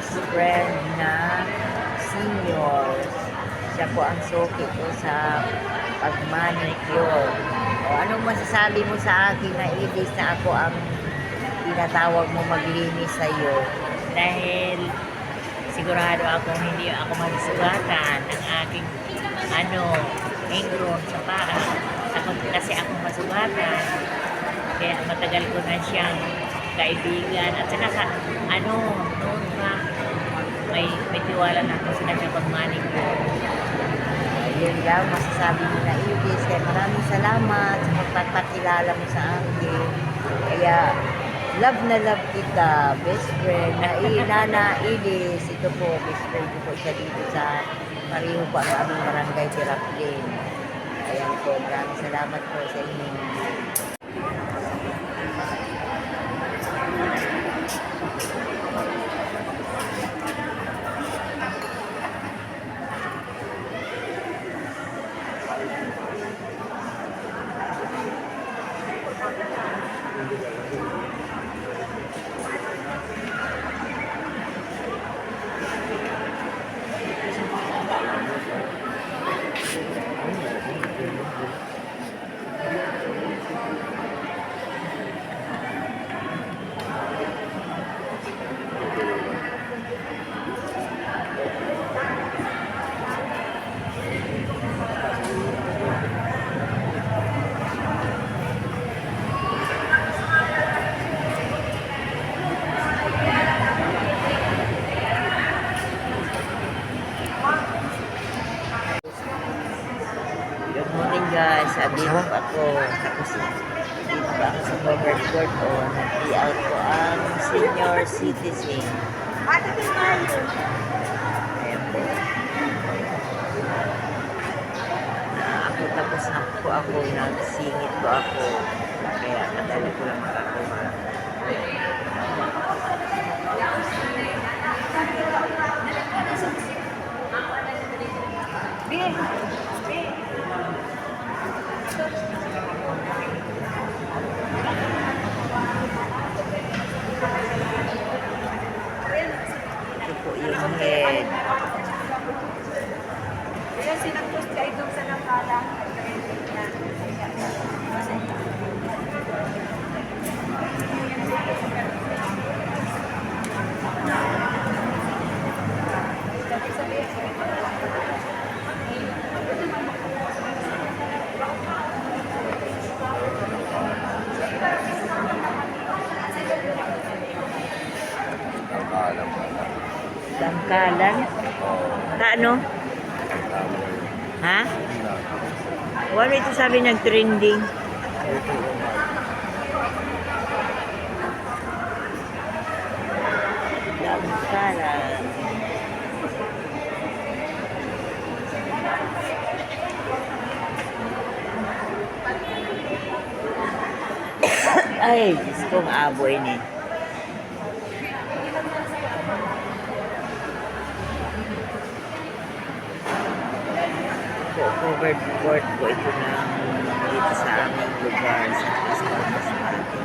best friend na senior. Siya po ang suki ko sa pag-manicure. O anong masasabi mo sa akin na Edis na ako ang tinatawag mo maglinis sa iyo? Dahil sigurado akong hindi ako magsugatan ng aking ingrown sa paa. Kasi akong masugatan. Kaya matagal ko na siyang kaibigan. At saka noon pa, may tiwala na ako sila sa pag-manicure. Yun lang masasabi mo na Edis. Kaya maraming salamat sa pagpapakilala mo sa akin. Kaya love na love kita, best friend, Nana Edis. Ito po, best friend ko po siya dito sa Mariho po ang aming barangay Tiraplin. Ayan po, maraming salamat po sa inyo. Good morning guys, abino ako. Tapos dito pa ako sa covered court o nag-out ko ang senior citizen. Ayan po. Ako tapos na po ako, nagsingit po ako. Kaya madali ko lang makakuha. Ito po yung head. Kaya sinagpos ka itong sa nakala. Tangkalan? Ano? Ha? Wala ito sabi nag-trending. Tangkalan. Ay, Diyos kong aboy ni. Covered court po ito na dito sa aming lugar sa Pascual Masbate.